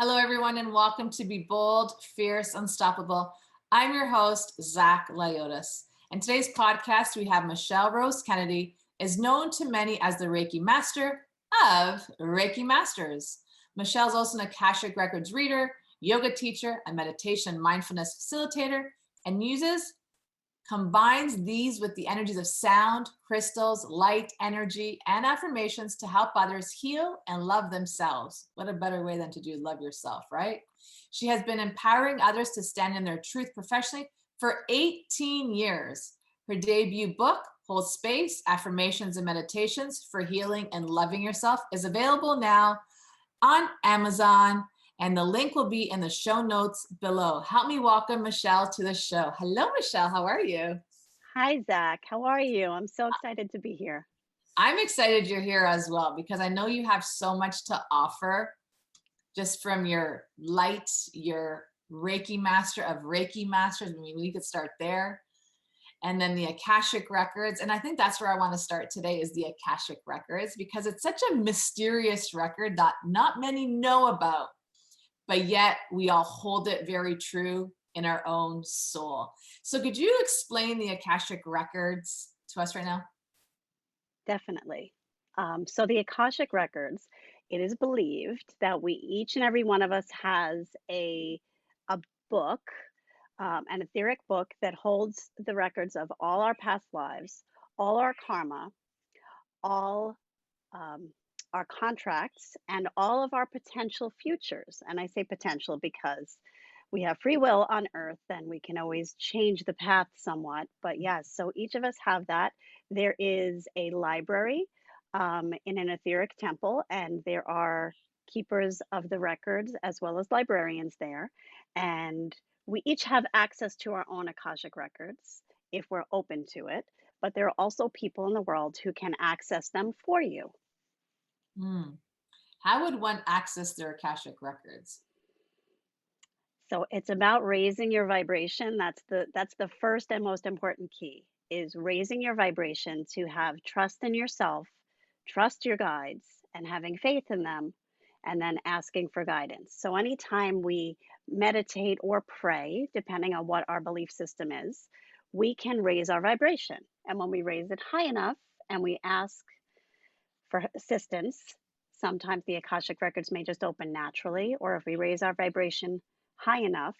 Hello, everyone, and welcome to Be Bold, Fierce, Unstoppable. I'm your host, Zach Lyotis. In today's podcast, we have Michelle Rose Kennedy, is known to many as the Reiki Master of Reiki Masters. Michelle's also an Akashic Records Reader, yoga teacher, and meditation mindfulness facilitator, and combines these with the energies of sound, crystals, light, energy, and affirmations to help others heal and love themselves. What a better way than to do love yourself, right? She has been empowering others to stand in their truth professionally for 18 years. Her debut book, Hold Space, Affirmations and Meditations for Healing and Loving Yourself, is available now on Amazon, and the link will be in the show notes below. Help me welcome Michelle to the show. Hello, Michelle. How are you? Hi, Zach. How are you? I'm so excited to be here. I'm excited you're here as well, because I know you have so much to offer just from your light, your Reiki Master of Reiki Masters. I mean, we could start there. And then the Akashic Records. And I think that's where I want to start today, is the Akashic Records, because it's such a mysterious record that not many know about, but yet we all hold it very true in our own soul. So could you explain the Akashic Records to us right now? Definitely. So the Akashic Records, it is believed that we each and every one of us has a book, an etheric book that holds the records of all our past lives, all our karma, all our contracts, and all of our potential futures. And I say potential because we have free will on earth and we can always change the path somewhat. But yes, so each of us have that. There is a library in an etheric temple, and there are keepers of the records as well as librarians there. And we each have access to our own Akashic records if we're open to it. But there are also people in the world who can access them for you. Hmm. How would one access their Akashic Records? So it's about raising your vibration. That's the first and most important key, is raising your vibration to have trust in yourself, trust your guides, and having faith in them, and then asking for guidance. So anytime we meditate or pray, depending on what our belief system is, we can raise our vibration. And when we raise it high enough and we ask for assistance, sometimes the Akashic records may just open naturally, or if we raise our vibration high enough,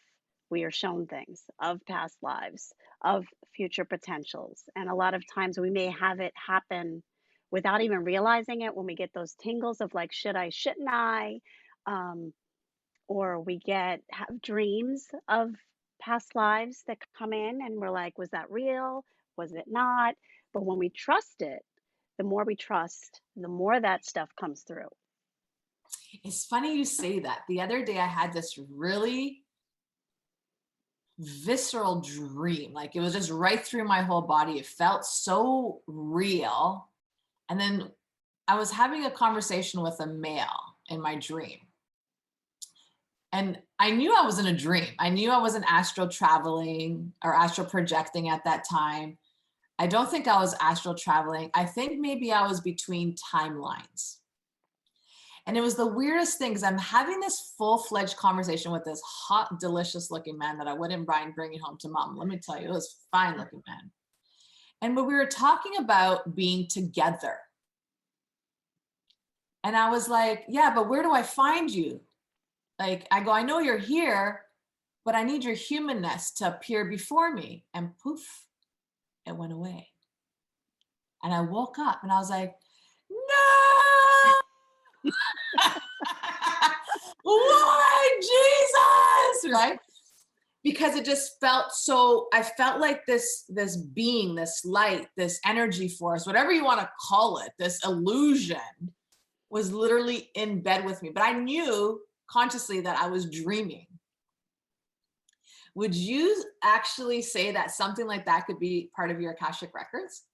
we are shown things of past lives, of future potentials. And a lot of times we may have it happen without even realizing it, when we get those tingles of like, should I, shouldn't I? Um, or we have dreams of past lives that come in and we're like, was that real? Was it not? But when we trust it, the more we trust, the more that stuff comes through. It's funny you say that. The other day I had this really visceral dream. Like, it was just right through my whole body. It felt so real. And then I was having a conversation with a male in my dream. And I knew I was in a dream. I knew I wasn't astral traveling or astral projecting at that time. I don't think I was astral traveling. I think maybe I was between timelines. And it was the weirdest thing, because I'm having this full-fledged conversation with this hot, delicious looking man that I wouldn't mind bringing home to mom. Let me tell you, it was a fine looking man. And when we were talking about being together, and I was like, yeah, but where do I find you? Like, I go, I know you're here, but I need your humanness to appear before me. And poof, it went away. And I woke up and I was like, no! Why, Jesus? Right? Because it just felt so, I felt like this being, this light, this energy force, whatever you want to call it, this illusion was literally in bed with me. But I knew consciously that I was dreaming. Would you actually say that something like that could be part of your Akashic records?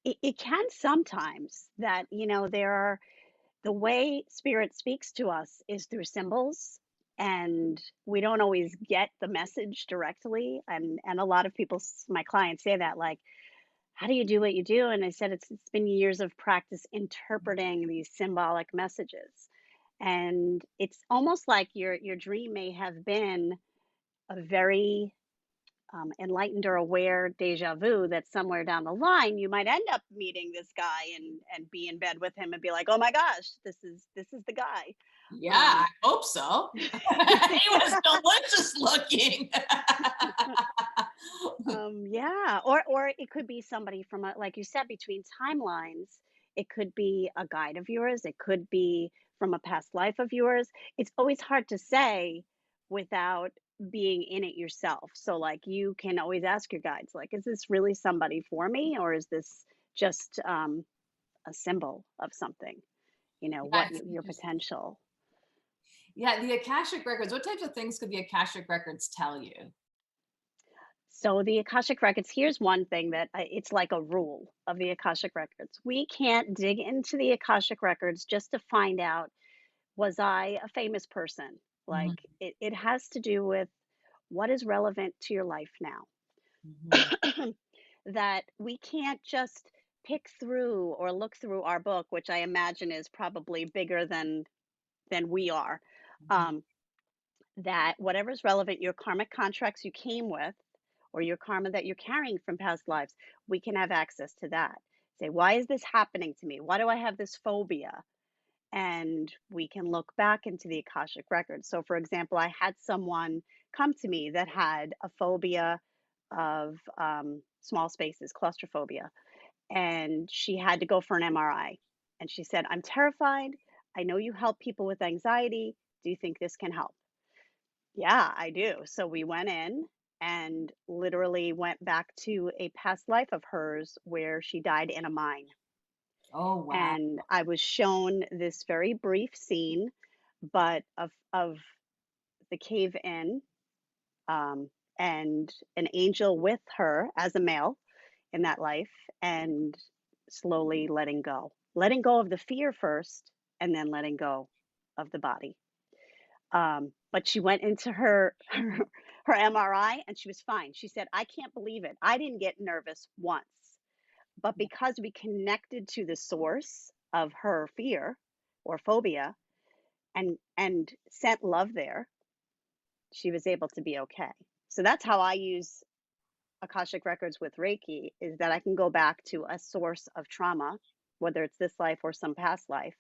It can sometimes, that, the way spirit speaks to us is through symbols, and we don't always get the message directly. And a lot of people, my clients, say that, like, how do you do what you do? And I said, it's been years of practice interpreting these symbolic messages. And it's almost like your dream may have been a very enlightened or aware deja vu that somewhere down the line you might end up meeting this guy and be in bed with him and be like, oh my gosh, this is the guy. Yeah, Um, I hope so. He was delicious looking. yeah, or it could be somebody from like you said, between timelines. It could be a guide of yours. It could be from a past life of yours. It's always hard to say without being in it yourself. So like you can always ask your guides, like, is this really somebody for me, or is this just a symbol of something? You know, Yeah, what it's your interesting. potential. Yeah, the Akashic Records, what types of things could the Akashic Records tell you? So the Akashic Records, here's one thing that it's like a rule of the Akashic Records. We can't dig into the Akashic Records just to find out, was I a famous person? Mhm, Like it has to do with what is relevant to your life now. mhm, That we can't just pick through or look through our book, which I imagine is probably bigger than we are. mhm. Um, that whatever's relevant, your karmic contracts you came with, or your karma that you're carrying from past lives, we can have access to that. Say, why is this happening to me? Why do I have this phobia? And we can look back into the Akashic records. So, for example, I had someone come to me that had a phobia of small spaces, claustrophobia, and she had to go for an MRI. And she said, I'm terrified. I know you help people with anxiety. Do you think this can help? Yeah, I do. So we went in and literally went back to a past life of hers where she died in a mine. Oh, wow. And I was shown this very brief scene, but of the cave in, and an angel with her as a male in that life, and slowly letting go of the fear first, and then letting go of the body. But she went into her MRI and she was fine. She said, "I can't believe it. I didn't get nervous once." But because we connected to the source of her fear or phobia and sent love there, she was able to be okay. So that's how I use Akashic Records with Reiki, is that I can go back to a source of trauma, whether it's this life or some past life.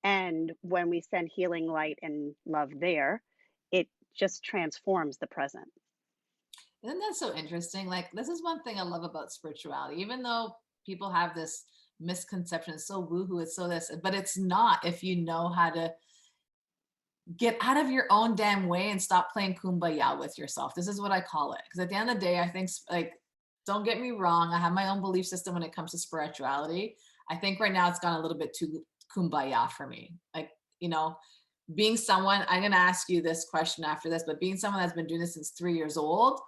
And when we send healing light and love there, it just transforms the present. Isn't that so interesting? Like, this is one thing I love about spirituality, even though people have this misconception, it's so woohoo, it's so this, but it's not if you know how to get out of your own damn way and stop playing kumbaya with yourself. This is what I call it. Because at the end of the day, I think, like, don't get me wrong, I have my own belief system when it comes to spirituality. I think right now it's gone a little bit too kumbaya for me. Like, you know, being someone, I'm going to ask you this question after this, but being someone that's been doing this since 3 years old,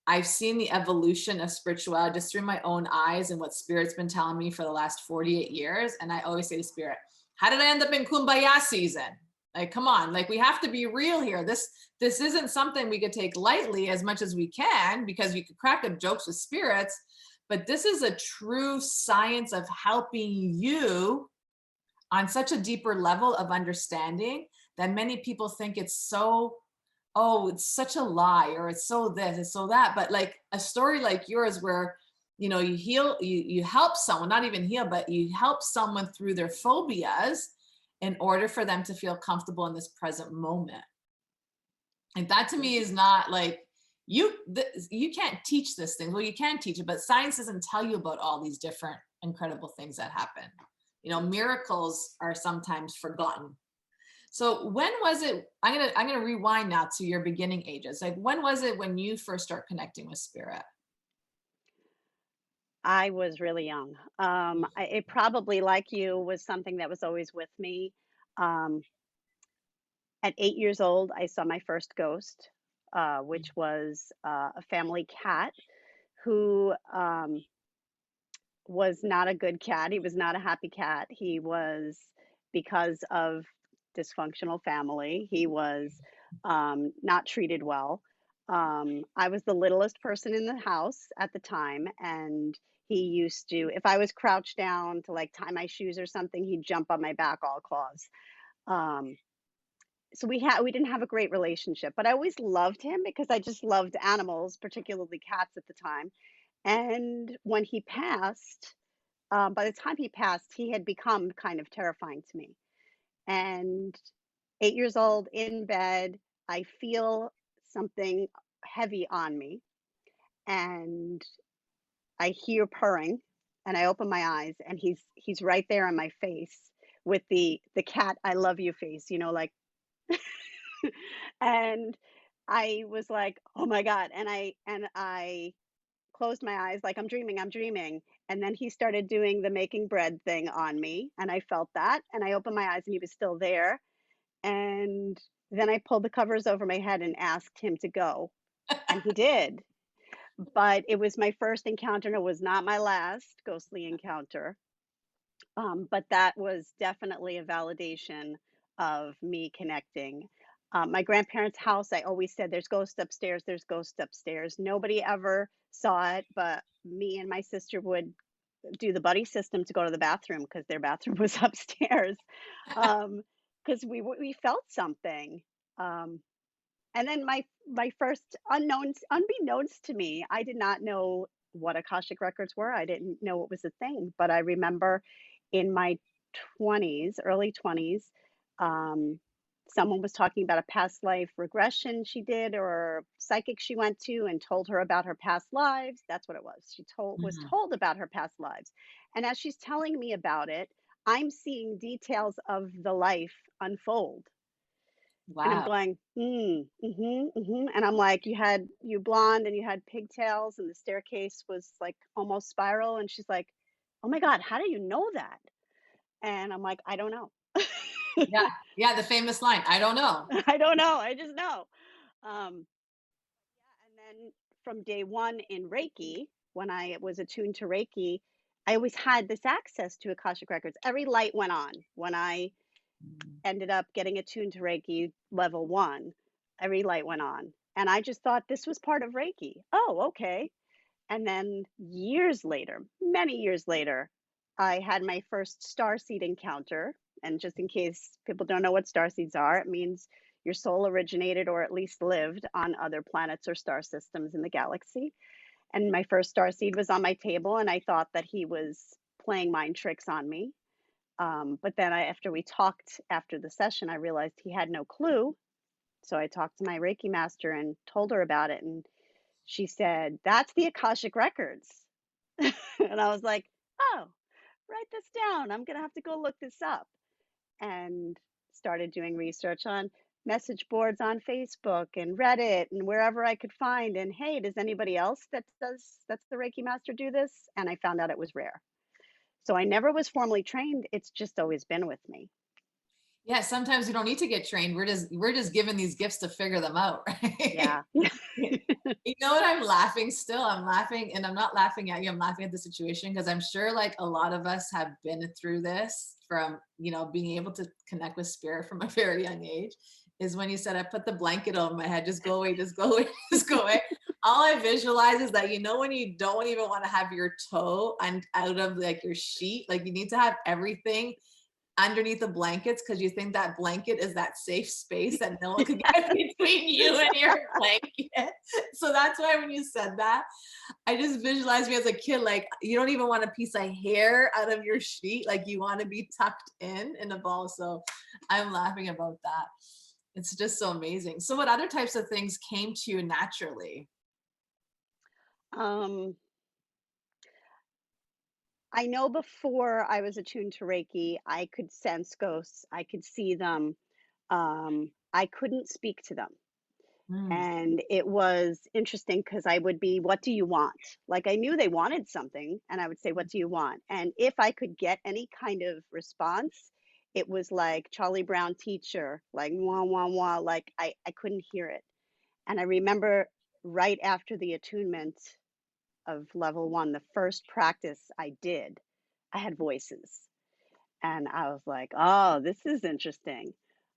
I've seen the evolution of spirituality just through my own eyes and what spirit's been telling me for the last 48 years. And I always say to spirit, how did I end up in kumbaya season? Like, come on, like, we have to be real here. This isn't something we could take lightly as much as we can, because you could crack up jokes with spirits, but this is a true science of helping you on such a deeper level of understanding that many people think it's so, oh, it's such a lie, or it's so this, it's so that. But like a story like yours where, you know, you heal, you help someone, not even heal, but you help someone through their phobias in order for them to feel comfortable in this present moment. And that to me is not like, you can't teach this thing. Well, you can teach it, but science doesn't tell you about all these different incredible things that happen. You know, miracles are sometimes forgotten. So when was it, I'm gonna rewind now to your beginning ages. Like, when was it when you first start connecting with spirit? I was really young. It probably, like you, was something that was always with me. Um, at 8 years old, I saw my first ghost, which was a family cat who was not a good cat. He was not a happy cat. He was, because of dysfunctional family, he was not treated well. I was the littlest person in the house at the time, and he used to, if I was crouched down to like tie my shoes or something, he'd jump on my back all claws. Um, so we didn't have a great relationship, but I always loved him because I just loved animals, particularly cats at the time. And when he passed, by the time he passed, he had become kind of terrifying to me. And 8 years old in bed, I feel something heavy on me, and I hear purring, and I open my eyes, and he's right there in my face with the cat I love you face, like. And I was like, "Oh my god," and I closed my eyes like, I'm dreaming," and then he started doing the making bread thing on me, and I felt that, and I opened my eyes, and he was still there, and then I pulled the covers over my head and asked him to go, and he did, but it was my first encounter, and it was not my last ghostly encounter. But that was definitely a validation of me connecting. My grandparents' house, I always said, there's ghosts upstairs, there's ghosts upstairs. Nobody ever saw it, but me and my sister would do the buddy system to go to the bathroom because their bathroom was upstairs. Because we felt something. Um, and then my first unbeknownst to me, I did not know what Akashic Records were. I didn't know it was a thing, but I remember in my 20s, early 20s, um, someone was talking about a past life regression she did or psychic she went to and told her about her past lives. That's what it was. She was Mhm. told about her past lives. And as she's telling me about it, I'm seeing details of the life unfold, and I'm Wow. going, and I'm like, you blonde and you had pigtails and the staircase was like almost spiral. And she's like, oh my God, how do you know that? And I'm like, I don't know. Yeah. Yeah. The famous line, I don't know. I don't know. I just know. Um, yeah, and then from day one in Reiki, when I was attuned to Reiki, I always had this access to Akashic Records. Every light went on when I Mm. ended up getting attuned to Reiki level 1, every light went on, and I just thought this was part of Reiki. Oh, okay. And then years later, many years later, I had my first starseed encounter, and just in case people don't know what starseeds are, it means your soul originated or at least lived on other planets or star systems in the galaxy. And my first starseed was on my table, and I thought that he was playing mind tricks on me, but then after we talked after the session, I realized he had no clue. So I talked to my Reiki master and told her about it. And she said, that's the Akashic Records. And I was like, oh, write this down. I'm going to have to go look this up. And started doing research on message boards on Facebook and Reddit and wherever I could find. And hey, does anybody else that's the Reiki master do this? And I found out it was rare. So I never was formally trained. It's just always been with me. Yeah, sometimes we don't need to get trained. We're just given these gifts to figure them out, right? Yeah. You know what? I'm laughing still. I'm laughing, and I'm not laughing at you. I'm laughing at the situation because I'm sure like a lot of us have been through this from, being able to connect with spirit from a very young age. Is when you said, I put the blanket over my head, just go away, just go away, just go away. All I visualize is that, when you don't even want to have your toe and out of like your sheet, like you need to have everything underneath the blankets because you think that blanket is that safe space that no one could get between you and your blanket. So that's why when you said that, I just visualized me as a kid, like you don't even want a piece of hair out of your sheet, like you want to be tucked in a ball. So I'm laughing about that. It's just so amazing. So what other types of things came to you naturally? Um, I know before I was attuned to Reiki, I could sense ghosts. I could see them. I couldn't speak to them. Mm, And it was interesting because I would be, what do you want? Like I knew they wanted something, and I would say, what do you want? And if I could get any kind of response, it was like Charlie Brown teacher, like wah, wah, wah, like I couldn't hear it. And I remember right after the attunement of level 1, the first practice I did, I had voices. And I was like, oh, this is interesting.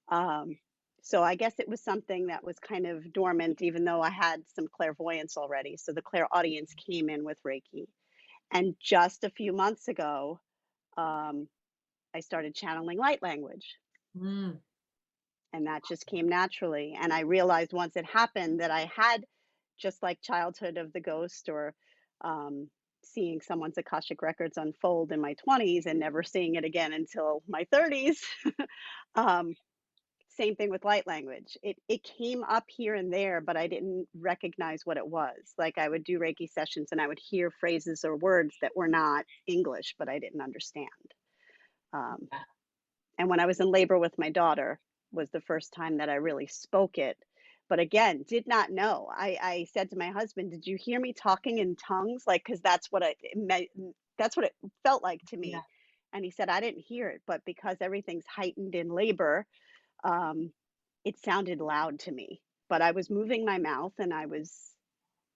Um, so I guess it was something that was kind of dormant, even though I had some clairvoyance already. So the clairaudience came in with Reiki. And just a few months ago, um, I started channeling light language. mm. And that just came naturally. And I realized once it happened that I had, just like childhood of the ghost, or um, seeing someone's Akashic Records unfold in my 20s and never seeing it again until my 30s. um, Same thing with light language. It came up here and there, but I didn't recognize what it was. Like, I would do Reiki sessions and I would hear phrases or words that were not English, but I didn't understand. Um, Yeah. and when I was in labor with my daughter was the first time that I really spoke it. But again, did not know. I said to my husband, "Did you hear me talking in tongues?" Like, because that's what it meant. That's what it felt like to Yeah. me. And he said, "I didn't hear it, but because everything's heightened in labor, um, it sounded loud to me." But I was moving my mouth and I was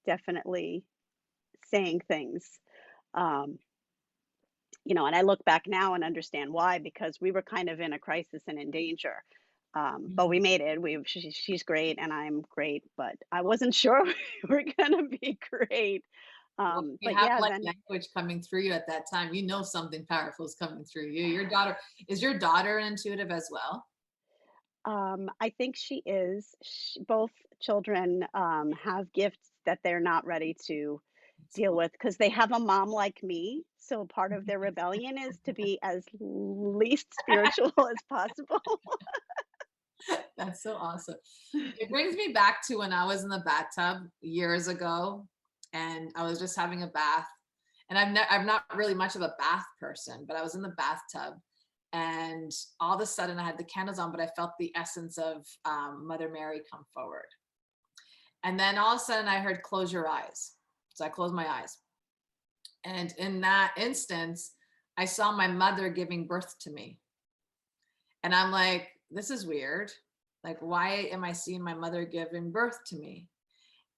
definitely saying things. Um, and I look back now and understand why, because we were kind of in a crisis and in danger. But we Mhm. made it. She's great and I'm great, but I wasn't sure we were gonna be great. Well, if you But have yeah, like then language coming through you at that time, you know something powerful is coming through you. Your daughter, is your daughter intuitive as well? I think she is. Both children have gifts that they're not ready to That's deal cool. with because they have a mom like me. So part of their rebellion is to be as least spiritual as possible. That's so awesome. It brings me back to when I was in the bathtub years ago and I was just having a bath. And I'm not really much of a bath person, but I was in the bathtub and all of a sudden I had the candles on, but I felt the essence of Mother Mary come forward. And then all of a sudden I heard, close your eyes. So I closed my eyes. And in that instance, I saw my mother giving birth to me. And I'm like, this is weird. Like, why am I seeing my mother giving birth to me?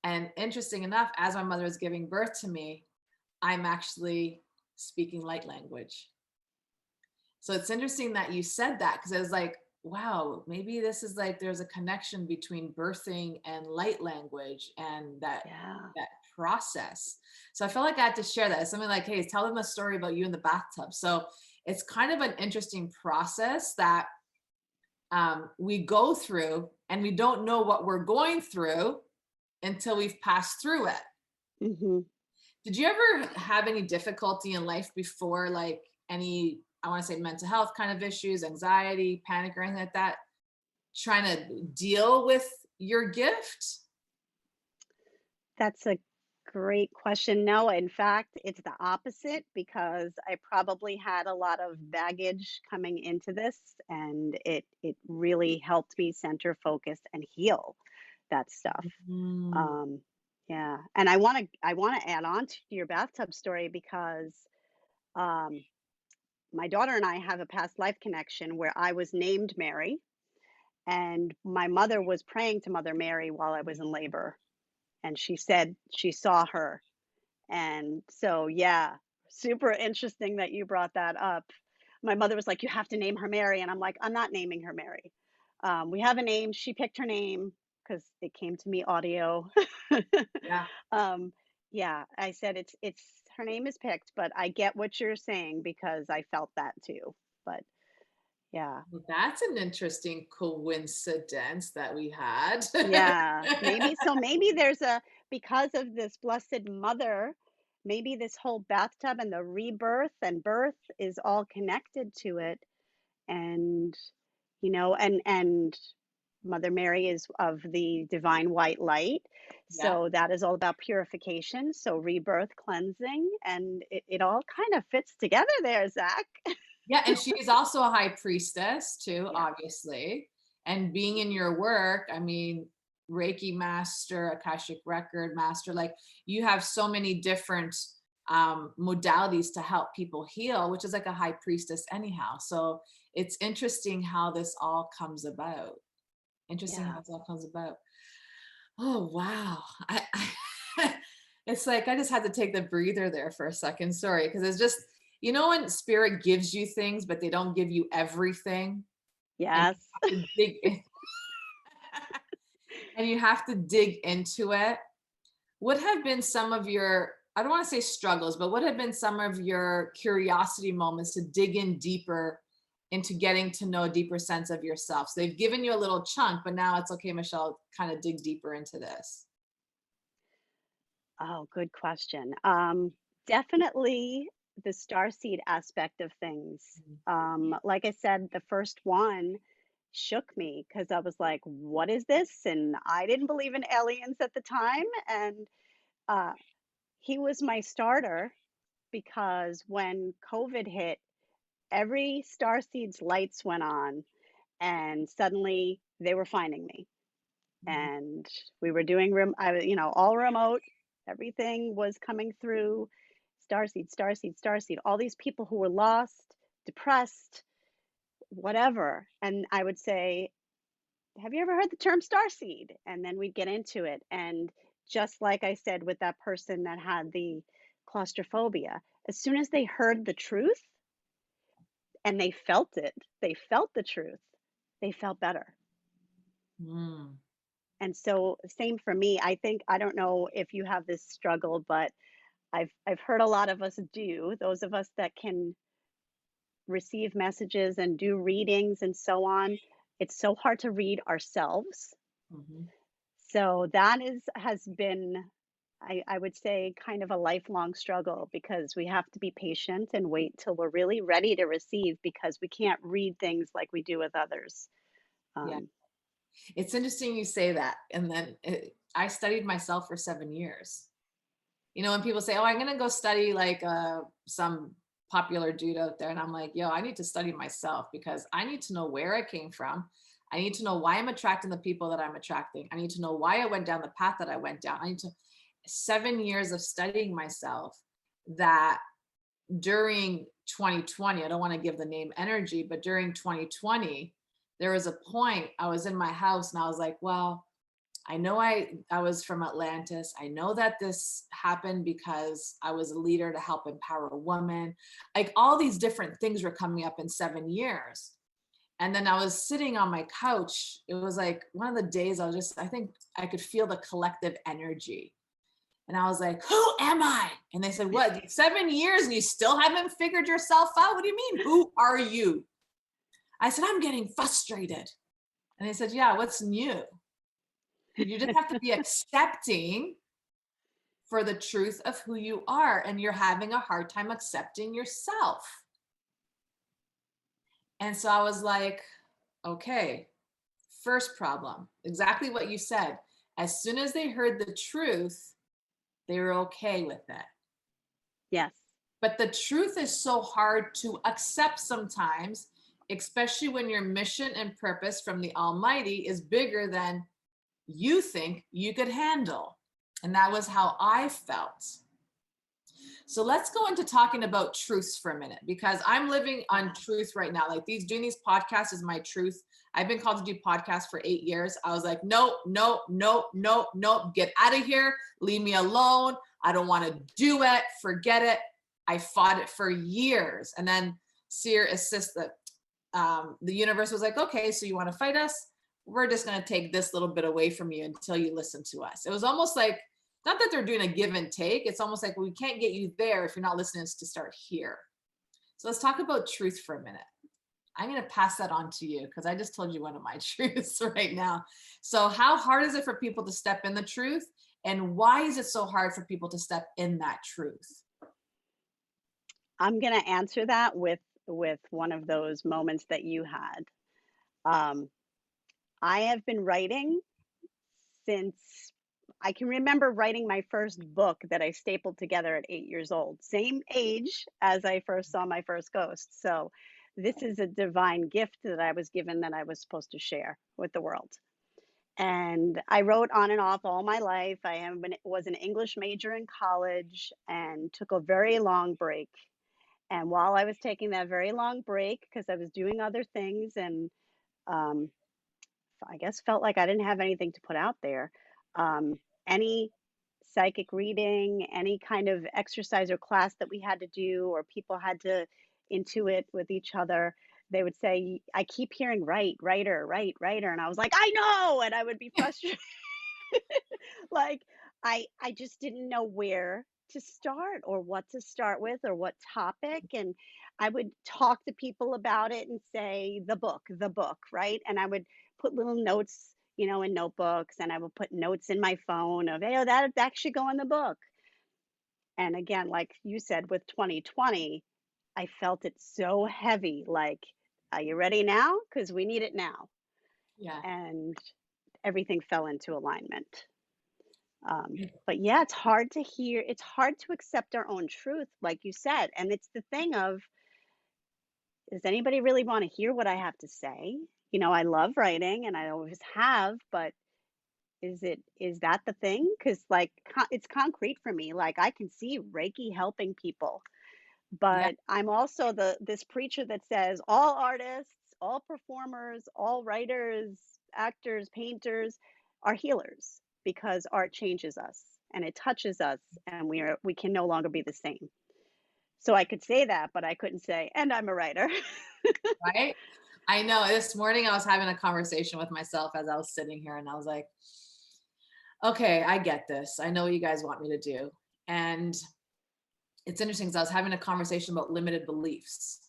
And interesting enough, as my mother is giving birth to me, I'm actually speaking light language. So it's interesting that you said that because I was like, wow, maybe this is like there's a connection between birthing and light language and Yeah. that process. So I felt like I had to share that. It's something like, hey, tell them a story about you in the bathtub. So it's kind of an interesting process that we go through and we don't know what we're going through until we've passed through it. hmm Did you ever have any difficulty in life before, like any, I want to say mental health kind of issues, anxiety, panic, or anything like that, trying to deal with your gift? That's a great question. No, in fact, it's the opposite because I probably had a lot of baggage coming into this, and it really helped me center, focus, and heal that stuff. Mm, Um, yeah, and I want to add on to your bathtub story because um, my daughter and I have a past life connection where I was named Mary, and my mother was praying to Mother Mary while I was in labor, and she said she saw her. And so, yeah, super interesting that you brought that up. My mother was like, "You have to name her Mary." And I'm like, "I'm not naming her Mary. We have a name. She picked her name because it came to me audio." yeah. um, yeah, I said, it's her name is picked, but I get what you're saying because I felt that too. But yeah, Well, that's an interesting coincidence that we had. yeah, maybe so. Maybe there's a because of this Blessed Mother, maybe this whole bathtub and the rebirth and birth is all connected to it. And and Mother Mary is of the divine white light. Yeah. So that is all about purification. So rebirth, cleansing, and it all kind of fits together there, Zach. Yeah, and she is also a high priestess too, Yeah. obviously. And being in your work, I mean, Reiki master, Akashic record master, like you have so many different modalities to help people heal, which is like a high priestess anyhow. So it's interesting how this all comes about. Interesting how Yeah. this all comes about. Oh wow. It's like I just had to take the breather there for a second. Sorry, because it's just, you know, when spirit gives you things, but they don't give you everything, and Yes. you have to dig in, and you have to dig into it. What have been some of your, I don't want to say struggles, but what have been some of your curiosity moments to dig in deeper into getting to know a deeper sense of yourself? So they've given you a little chunk, but now it's okay, Michelle, kind of dig deeper into this. Oh, good question. Definitely the starseed aspect of things. Like I said, the first one shook me because I was like, what is this? And I didn't believe in aliens at the time. And uh, he was my starter because when COVID hit, every starseed's lights went on and suddenly they were finding me. Mhm. And we were doing all remote. Everything was coming through. Starseed, starseed, starseed. All these people who were lost, depressed, whatever. And I would say, "Have you ever heard the term starseed?" And then we'd get into it. And just like I said with that person that had the claustrophobia, as soon as they heard the truth and they felt the truth, they felt better. Mm. And so same for me. I think I don't know if you have this struggle, but I've heard a lot of us do, those of us that can receive messages and do readings and so on. It's so hard to read ourselves. Mhm. So that has been I would say kind of a lifelong struggle because we have to be patient and wait till we're really ready to receive because we can't read things like we do with others. Yeah. Um, It's interesting you say that. And then I studied myself for 7 years. You know, when people say, "Oh, I'm going to go study like some popular dude out there," and I'm like, "Yo, I need to study myself because I need to know where I came from. I need to know why I'm attracting the people that I'm attracting. I need to know why I went down the path that I went down. I need to." 7 years of studying myself, that during 2020, I don't want to give the name energy, but during 2020, there was a point I was in my house and I was like, well, I know I was from Atlantis. I know that this happened because I was a leader to help empower a woman. Like all these different things were coming up in 7 years. And then I was sitting on my couch. It was like one of the days I think I could feel the collective energy. And I was like, who am I? And they said, what, 7 years and you still haven't figured yourself out? What do you mean? Who are you? I said, I'm getting frustrated. And they said, yeah, what's new? You just have to be accepting for the truth of who you are. And you're having a hard time accepting yourself. And so I was like, okay, first problem, exactly what you said. As soon as they heard the truth, they were okay with it. yes. But the truth is so hard to accept sometimes, especially when your mission and purpose from the Almighty is bigger than you think you could handle. And that was how I felt. So let's go into talking about truths for a minute because I'm living on Yeah. truth right now. Like doing these podcasts is my truth. I've been called to do podcasts for 8 years. I was like, no, no, no, no, no, get out of here. Leave me alone. I don't want to do it. Forget it. I fought it for years. And then Seer assisted. The universe was like, okay, so you want to fight us? We're just going to take this little bit away from you until you listen to us. It was almost like, not that they're doing a give and take. It's almost like we can't get you there if you're not listening to start here. So let's talk about truth for a minute. I'm going to pass that on to you because I just told you one of my truths right now. So how hard is it for people to step in the truth? And why is it so hard for people to step in that truth? I'm going to answer that with one of those moments that you had. Um, I have been writing since I can remember writing my first book that I stapled together at 8 years old, same age as I first saw my first ghost. So, this is a divine gift that I was given that I was supposed to share with the world. And I wrote on and off all my life. Was an English major in college and took a very long break. And while I was taking that very long break, because I was doing other things and um, I guess felt like I didn't have anything to put out there. Any psychic reading, any kind of exercise or class that we had to do, or people had to intuit with each other, they would say, I keep hearing writer, writer. And I was like, I know. And I would be frustrated. Like I just didn't know where to start or what to start with or what topic. And I would talk to people about it and say, the book, right? And I would put little notes, in notebooks, and I would put notes in my phone of, hey, oh, that should go in the book. And again, like you said, with 2020, I felt it so heavy. Like, are you ready now? Because we need it now. Yeah. And everything fell into alignment. But yeah, it's hard to hear. It's hard to accept our own truth, like you said. And it's the thing of, does anybody really want to hear what I have to say? I love writing and I always have, but is that the thing? Because like it's concrete for me. Like I can see Reiki helping people, Yeah. but I'm also this preacher that says all artists, all performers, all writers, actors, painters are healers because art changes us and it touches us and we can no longer be the same. So I could say that, but I couldn't say, and I'm a writer. Right. I know this morning I was having a conversation with myself as I was sitting here and I was like, okay, I get this. I know what you guys want me to do. And it's interesting because I was having a conversation about limited beliefs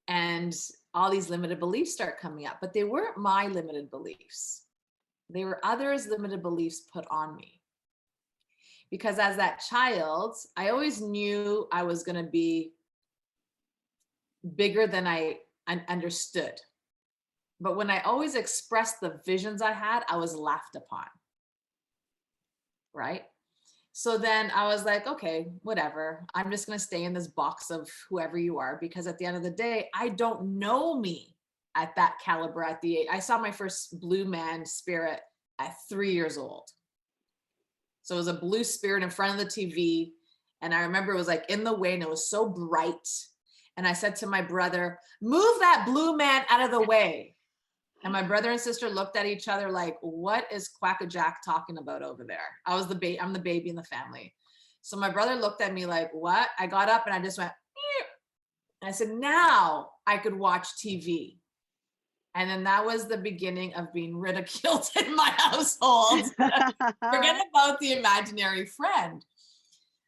and all these limited beliefs start coming up, but they weren't my limited beliefs. They were others' limited beliefs put on me. Because as that child, I always knew I was going to be bigger than I understood. But when I always expressed the visions I had, I was laughed upon. Right. So then I was like, okay, whatever. I'm just going to stay in this box of whoever you are, because at the end of the day, I don't know me at that caliber at the age. I saw my first blue man spirit at 3 years old. So it was a blue spirit in front of the TV. And I remember it was like in the way and it was so bright. And I said to my brother, move that blue man out of the way. And my brother and sister looked at each other like, what is Quackajack talking about over there? I'm the baby in the family. So my brother looked at me like, what? I got up and I just went, eep. And I said, now I could watch TV. And then that was the beginning of being ridiculed in my household. Forget about the imaginary friend.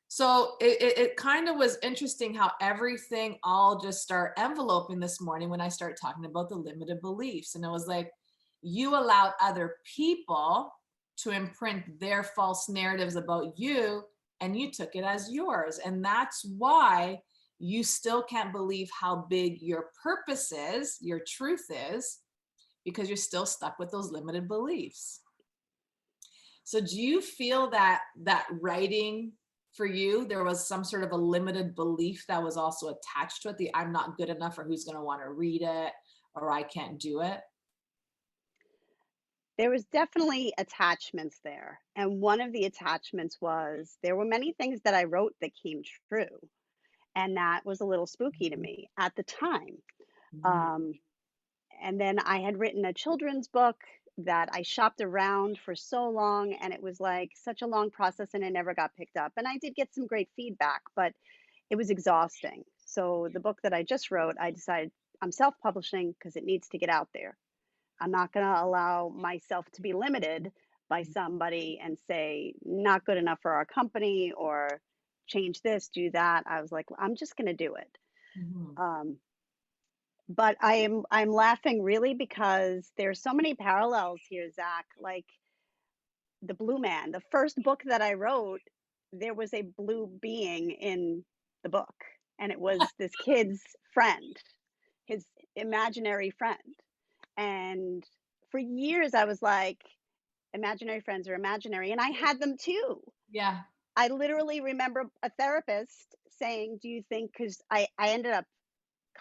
So it kind of was interesting how everything all just start enveloping this morning when I start talking about the limited beliefs. And it was like, you allowed other people to imprint their false narratives about you and you took it as yours. And that's why you still can't believe how big your purpose is, your truth is, because you're still stuck with those limited beliefs. So do you feel that writing for you, there was some sort of a limited belief that was also attached to it, the I'm not good enough, or who's going to want to read it, or I can't do it? There was definitely attachments there. And one of the attachments was there were many things that I wrote that came true. And that was a little spooky to me at the time. Mhm. Um, and then I had written a children's book that I shopped around for so long, and it was like such a long process, and it never got picked up. And I did get some great feedback, but it was exhausting. So the book that I just wrote, I decided I'm self-publishing because it needs to get out there. I'm not going to allow myself to be limited by somebody and say, not good enough for our company or change this, do that. I was like, I'm just going to do it. Mhm. Um, but I'm laughing really because there's so many parallels here, Zach. Like the Blue Man, the first book that I wrote, there was a blue being in the book, and it was this kid's friend, his imaginary friend. And for years, I was like, imaginary friends are imaginary. And I had them too. Yeah. I literally remember a therapist saying, do you think, because I ended up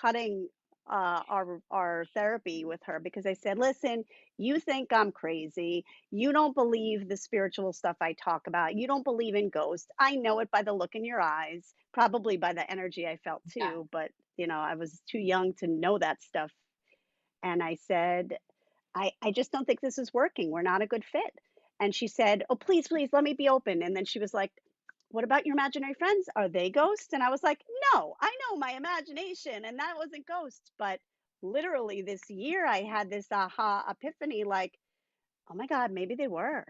cutting our therapy with her because I said, listen, you think I'm crazy. You don't believe the spiritual stuff I talk about. You don't believe in ghosts. I know it by the look in your eyes, probably by the energy I felt Yeah. too. But, I was too young to know that stuff. And I said, I just don't think this is working. We're not a good fit. And she said, oh, please, please, let me be open. And then she was like, what about your imaginary friends? Are they ghosts? And I was like, no, I know my imagination. And that wasn't ghosts. But literally this year, I had this aha epiphany like, oh my God, maybe they were.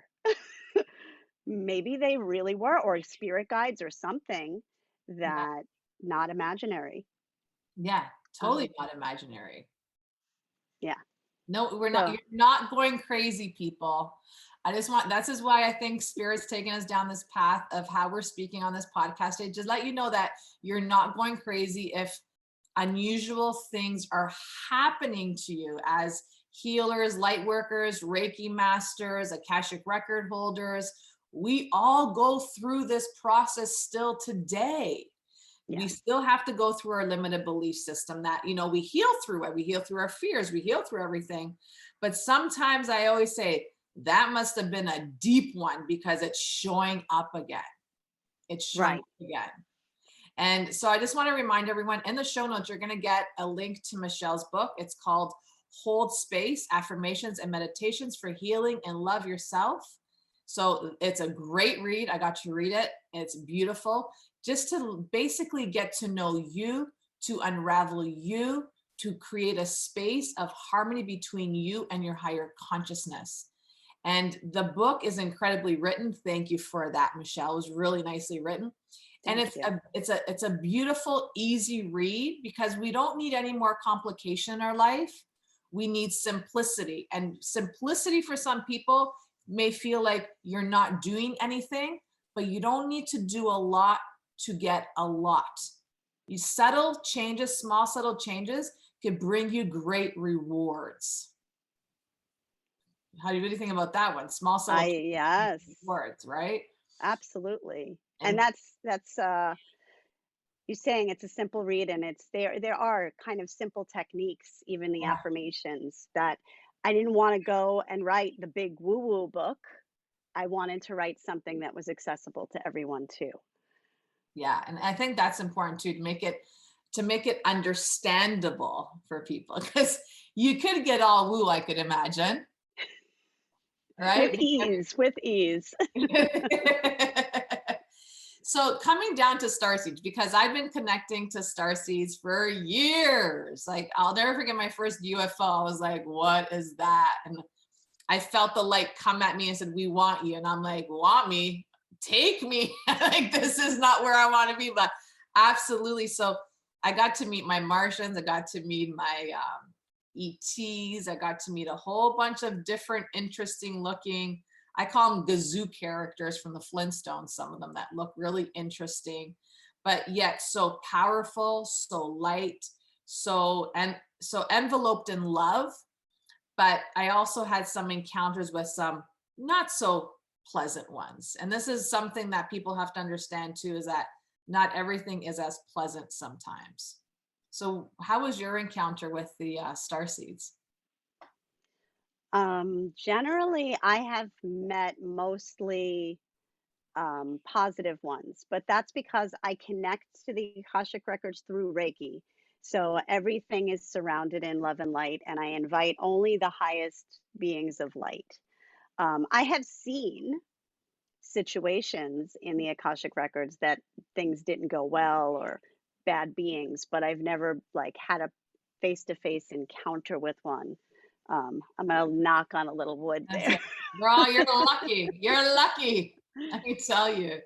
maybe they really were, or spirit guides or something Yeah. that not imaginary. Yeah. Totally Um, not imaginary. yeah. No, we're not, So you're not going crazy, people. That's just why I think Spirit's taking us down this path of how we're speaking on this podcast today. Just let you know that you're not going crazy if unusual things are happening to you as healers, light workers, Reiki masters, Akashic record holders. We all go through this process still today. We yes, still have to go through our limited belief system that, we heal through it. We heal through our fears. We heal through everything. But sometimes I always say that must have been a deep one because it's showing up again. It's showing right. up again. And so I just want to remind everyone in the show notes, you're going to get a link to Michelle's book. It's called Hold Space, Affirmations and Meditations for Healing and Love Yourself. So it's a great read. I got to read it. It's beautiful. Just to basically get to know you, to unravel you, to create a space of harmony between you and your higher consciousness. And the book is incredibly written. Thank you for that, Michelle. It was really nicely written. And Thank you. it's a beautiful, easy read because we don't need any more complication in our life. We need simplicity. And simplicity for some people may feel like you're not doing anything, but you don't need to do a lot to get a lot. You subtle changes, small subtle changes could bring you great rewards. How do you think about that one? Small subtle Yes, rewards, right? absolutely. And And that's you saying it's a simple read, and it's there are kind of simple techniques, even the yeah, affirmations, that I didn't want to go and write the big woo woo book. I wanted to write something that was accessible to everyone too. yeah, and I think that's important too, to make it understandable for people because you could get all woo, I could imagine, With right? ease, with ease. So coming down to starseeds, because I've been connecting to starseeds for years. Like I'll never forget my first UFO. I was like, what is that? And I felt the light come at me and said, we want you. And I'm like, want me? Take me. Like, this is not where I want to be, but absolutely. So I got to meet my Martians. I got to meet my ETs. I got to meet a whole bunch of different interesting looking, I call them gazoo characters from the Flintstones, some of them that look really interesting, but yet so powerful, so light, so enveloped in love. But I also had some encounters with some not so pleasant ones. And this is something that people have to understand too, is that not everything is as pleasant sometimes. So how was your encounter with the star seeds? Generally, I have met mostly positive ones, but that's because I connect to the Akashic Records through Reiki. So everything is surrounded in love and light, and I invite only the highest beings of light. I have seen situations in the Akashic Records that things didn't go well or bad beings, but I've never like had a face-to-face encounter with one. I'm gonna knock on a little wood That's there. it. Girl, you're lucky. You're lucky. Let me tell you.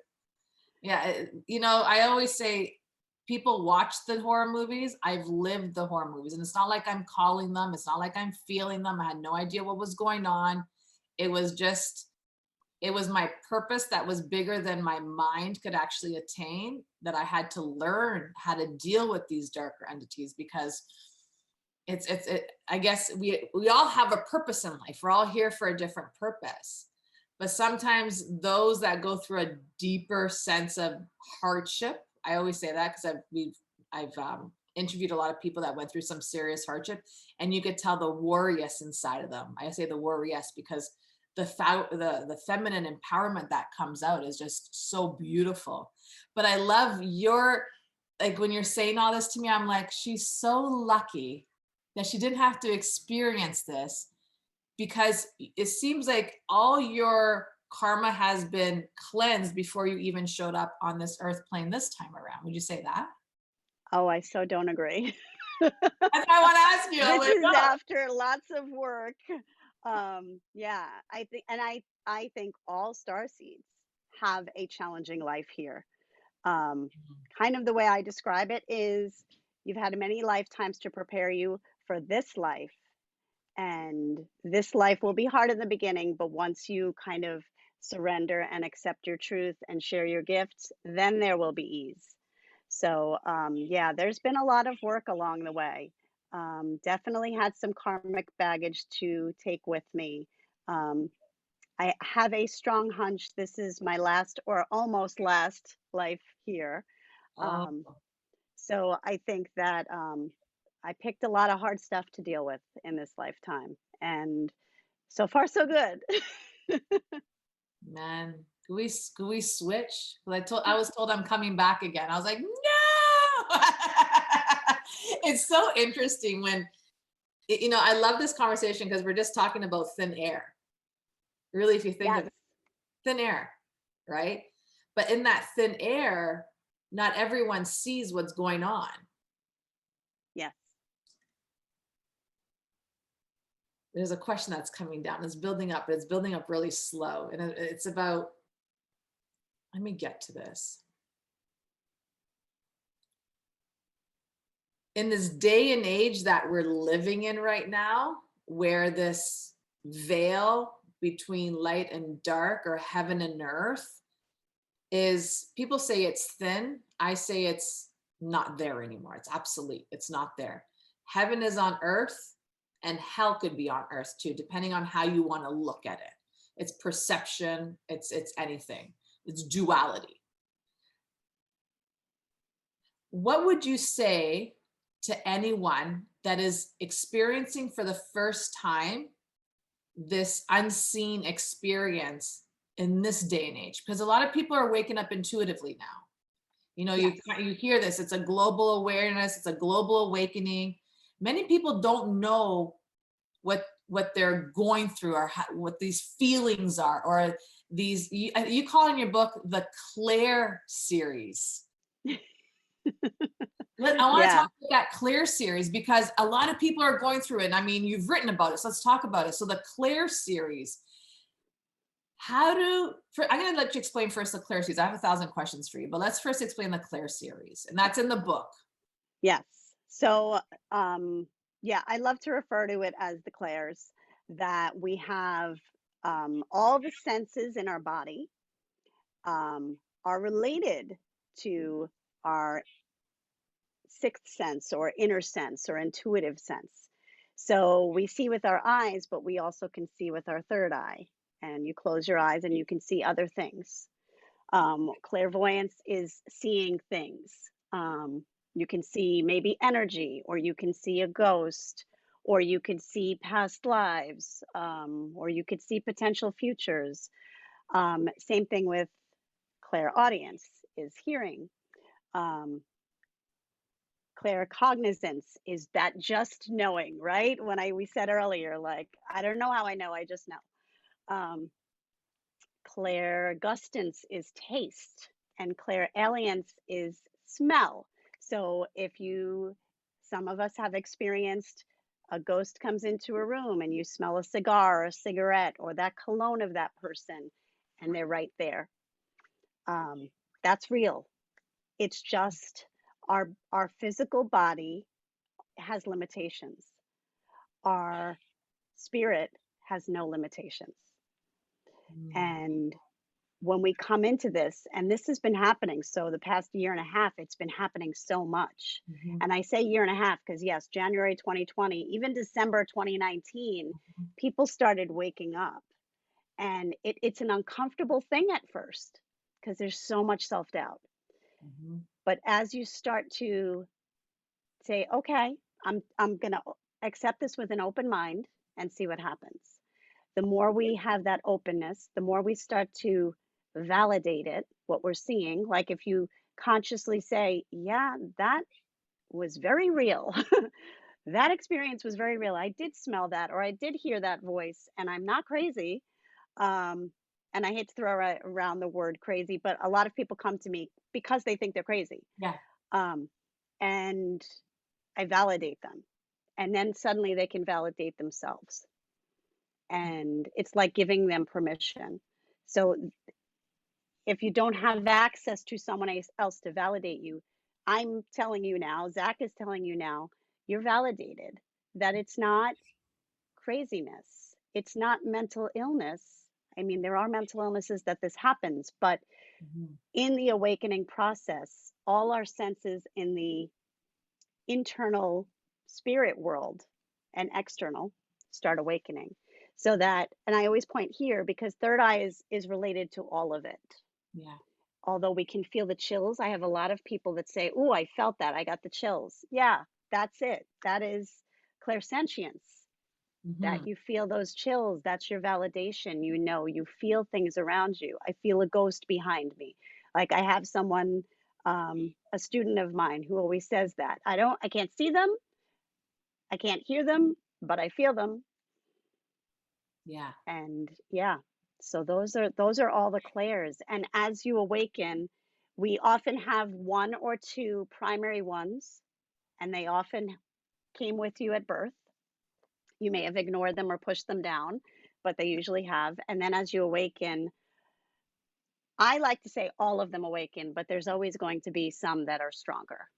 Yeah, I always say people watch the horror movies. I've lived the horror movies, and it's not like I'm calling them. It's not like I'm feeling them. I had no idea what was going on. It was just, it was my purpose that was bigger than my mind could actually attain, that I had to learn how to deal with these darker entities because I guess we all have a purpose in life. We're all here for a different purpose. But sometimes those that go through a deeper sense of hardship, I always say that because I've interviewed a lot of people that went through some serious hardship, and you could tell the warriors inside of them. I say the warriors because the feminine empowerment that comes out is just so beautiful. But I love your, like, when you're saying all this to me, I'm like, she's so lucky that she didn't have to experience this, because it seems like all your karma has been cleansed before you even showed up on this earth plane this time around. Would you say that? Oh, I so don't agree. That's why I want to ask you. I'm This like, is no. after lots of work. Yeah, I think, and I think all star seeds. have a challenging life here. Um, Kind of the way I describe it is you've had many lifetimes to prepare you for this life. And this life will be hard in the beginning, but once you kind of surrender and accept your truth and share your gifts, then there will be ease. So, yeah, there's been a lot of work along the way. Definitely had some karmic baggage to take with me. Um, I have a strong hunch this is my last or almost last life here. Oh, Um, so I think that I picked a lot of hard stuff to deal with in this lifetime. And so far, so good. man. Could we switch? 'Cause I was told I'm coming back again. I was like, no. It's so interesting when I love this conversation because we're just talking about thin air. Really, if you think of Yes, it, thin air, right? But in that thin air, not everyone sees what's going on. yes. There's a question that's coming down. It's building up, but it's building up really slow. And it's about, let me get to this. In this day and age that we're living in right now, where this veil between light and dark or heaven and earth is, people say it's thin. I say it's not there anymore. It's obsolete. It's not there. Heaven is on earth and hell could be on earth too, depending on how you want to look at it. It's perception. It's anything. It's duality. What would you say to anyone that is experiencing for the first time this unseen experience in this day and age? Because a lot of people are waking up intuitively now. Yes. You hear this, it's a global awareness, it's a global awakening. Many people don't know what they're going through or what these feelings are, or these, you call in your book the Claire series. I want to Yeah. talk about that Claire series because a lot of people are going through it. I mean, you've written about it, so let's talk about it. So the Claire series, I'm going to let you explain first the Claire series. I have 1,000 questions for you, but let's first explain the Claire series, and that's in the book. Yes. So, yeah, I love to refer to it as the clairs, that we have all the senses in our body are related to our sixth sense or inner sense or intuitive sense. So we see with our eyes, but we also can see with our third eye. And you close your eyes and you can see other things. Clairvoyance is seeing things. You can see maybe energy, or you can see a ghost, or you could see past lives, or you could see potential futures. Same thing with clairaudience is hearing. Um, Claircognizance is that just knowing, right? We said earlier, like, I don't know how I know, I just know. Clairgustance is taste, and clairalience is smell. So some of us have experienced a ghost comes into a room and you smell a cigar or a cigarette or that cologne of that person, and they're right there. That's real. It's just our physical body has limitations. Our spirit has no limitations. Mm. And when we come into this, and this has been happening, so the past year and a half, it's been happening so much. Mhm. And I say year and a half because, yes, January 2020, even December 2019, people started waking up. And it's an uncomfortable thing at first because there's so much self doubt. Mhm. But as you start to say, okay, I'm going to accept this with an open mind and see what happens. The more we have that openness, the more we start to validate it, what we're seeing. Like if you consciously say, yeah, that was very real. That experience was very real. I did smell that, or I did hear that voice, and I'm not crazy. Um, and I hate to throw around the word crazy, but a lot of people come to me because they think they're crazy. Yeah. Um, and I validate them. And then suddenly they can validate themselves. And it's like giving them permission. So if you don't have access to someone else to validate you, I'm telling you now, Zach is telling you now, you're validated, that it's not craziness. It's not mental illness. I mean, there are mental illnesses that this happens, but Mhm. in the awakening process, all our senses in the internal spirit world and external start awakening. So that, and I always point here because third eye is related to all of it. Yeah. Although we can feel the chills, I have a lot of people that say, "Oh, I felt that. I got the chills." Yeah, that's it. That is clairsentience. That Mhm. you feel those chills, that's your validation. You know, you feel things around you. I feel a ghost behind me. Like I have someone, a student of mine who always says that. I can't see them, I can't hear them, but I feel them. Yeah. And yeah, so those are all the clairs. And as you awaken, we often have one or two primary ones, and they often came with you at birth. You may have ignored them or pushed them down, but they usually have. And then as you awaken, I like to say all of them awaken, but there's always going to be some that are stronger.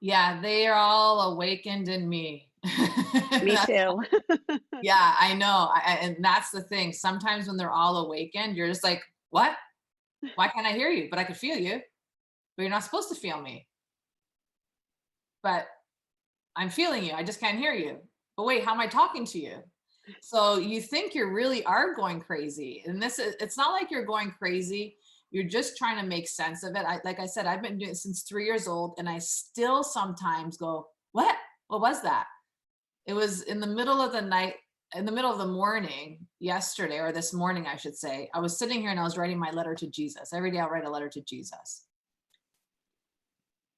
Yeah, they are all awakened in me. Me That's, too. yeah, I know. And that's the thing. Sometimes when they're all awakened, you're just like, what? Why can't I hear you? But I could feel you. But you're not supposed to feel me. But I'm feeling you. I just can't hear you. But wait, how am I talking to you? So you think you really are going crazy. And it's not like you're going crazy. You're just trying to make sense of it. Like I said, I've been doing it since 3 years old, and I still sometimes go, what? What was that? It was in the middle of the night, in the middle of the morning yesterday, or this morning, I should say. I was sitting here and I was writing my letter to Jesus. Every day I'll write a letter to Jesus.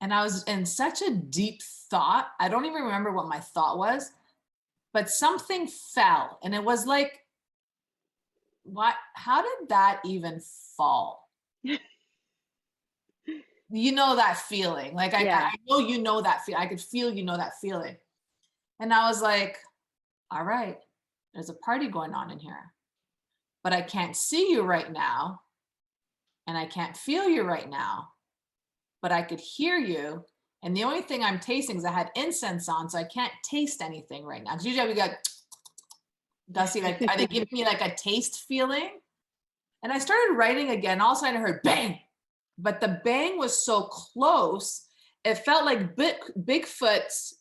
And I was in such a deep thought. I don't even remember what my thought was, but something fell. And it was like, what? How did that even fall? You know that feeling. Like Yeah. I know you know that feel. I could feel you know that feeling. And I was like, all right, there's a party going on in here, but I can't see you right now, and I can't feel you right now, but I could hear you. And the only thing I'm tasting is I had incense on, so I can't taste anything right now. Because usually we got dusty, like, are they giving me like a taste feeling? And I started writing again. All of a sudden I heard bang, but the bang was so close. It felt like Bigfoot's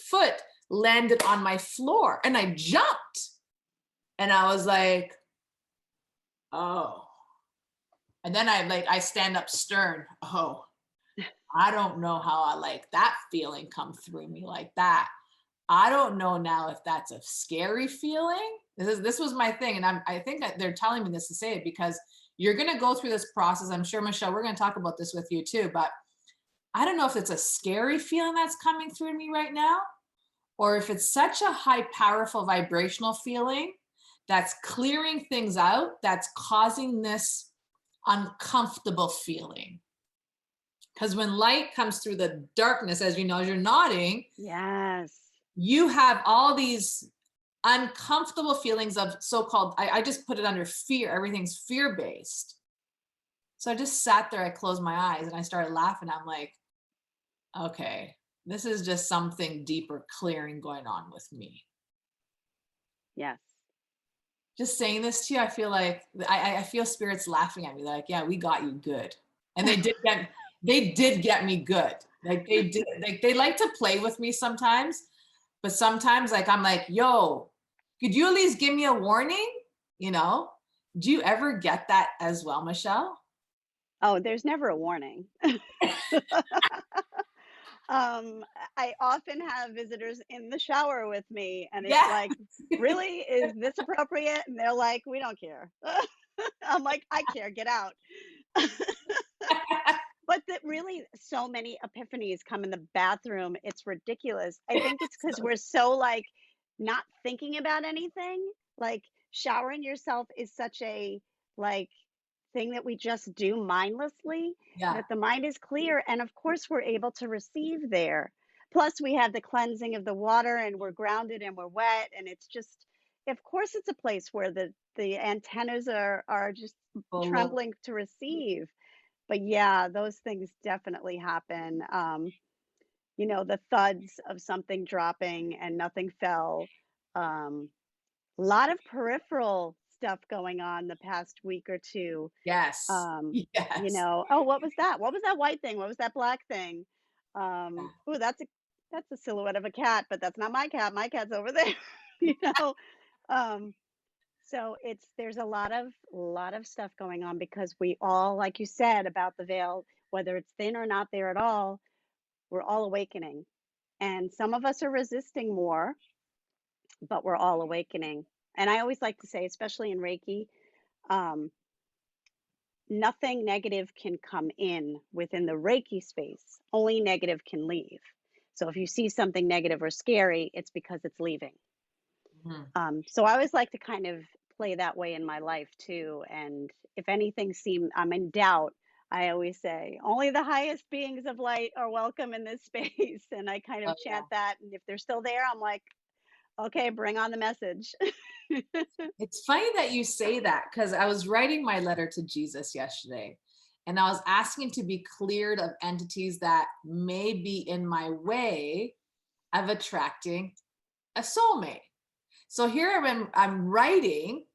foot landed on my floor, and I jumped. And I was like, oh. And then I stand up stern. Oh, I don't know how I like that feeling come through me like that. I don't know now if that's a scary feeling. This was my thing, and I think that they're telling me this to say it because you're going to go through this process. I'm sure, Michelle, we're going to talk about this with you too, but I don't know if it's a scary feeling that's coming through me right now, or if it's such a high, powerful vibrational feeling that's clearing things out, that's causing this uncomfortable feeling. Because when light comes through the darkness, as you know, as you're nodding, Yes. you have all these uncomfortable feelings of so-called, I just put it under fear. Everything's fear-based. So I just sat there, I closed my eyes and I started laughing. I'm like, okay, this is just something deeper clearing going on with me. Yes. Just saying this to you, I feel like I feel spirits laughing at me. They're like, yeah, we got you good. And they did get me good. Like they did, like they like to play with me sometimes, but sometimes like I'm like, yo, could you at least give me a warning? You know? Do you ever get that as well, Michelle? Oh, there's never a warning. Um, I often have visitors in the shower with me, and it's Yeah. like, "Really? Is this appropriate?" And they're like, "We don't care." I'm like, "I care, get out." But that really so many epiphanies come in the bathroom. It's ridiculous. I think it's because we're so like not thinking about anything. Like showering yourself is such a like thing that we just do mindlessly Yeah. that the mind is clear. And of course, we're able to receive there. Plus, we have the cleansing of the water and we're grounded and we're wet. And it's just, of course, it's a place where the antennas are just Full of, trembling to receive. But yeah, those things definitely happen. The thuds of something dropping and nothing fell. Um, a lot of peripheral stuff going on the past week or two. yes, yes. Oh, what was that? What was that white thing? What was that black thing? Oh, that's a silhouette of a cat, but that's not my cat. My cat's over there. you know. Um, so there's a lot of stuff going on because we all, like you said about the veil, whether it's thin or not there at all, we're all awakening. And some of us are resisting more, but we're all awakening. And I always like to say, especially in Reiki, um, nothing negative can come in within the Reiki space. Only negative can leave. So if you see something negative or scary, it's because it's leaving. Mhm. So I always like to kind of play that way in my life too. And if anything I'm in doubt, I always say, only the highest beings of light are welcome in this space. And I kind Oh of chant yeah. that. And if they're still there, I'm like, okay, bring on the message. It's funny that you say that because I was writing my letter to Jesus yesterday and I was asking to be cleared of entities that may be in my way of attracting a soulmate. So here I'm writing,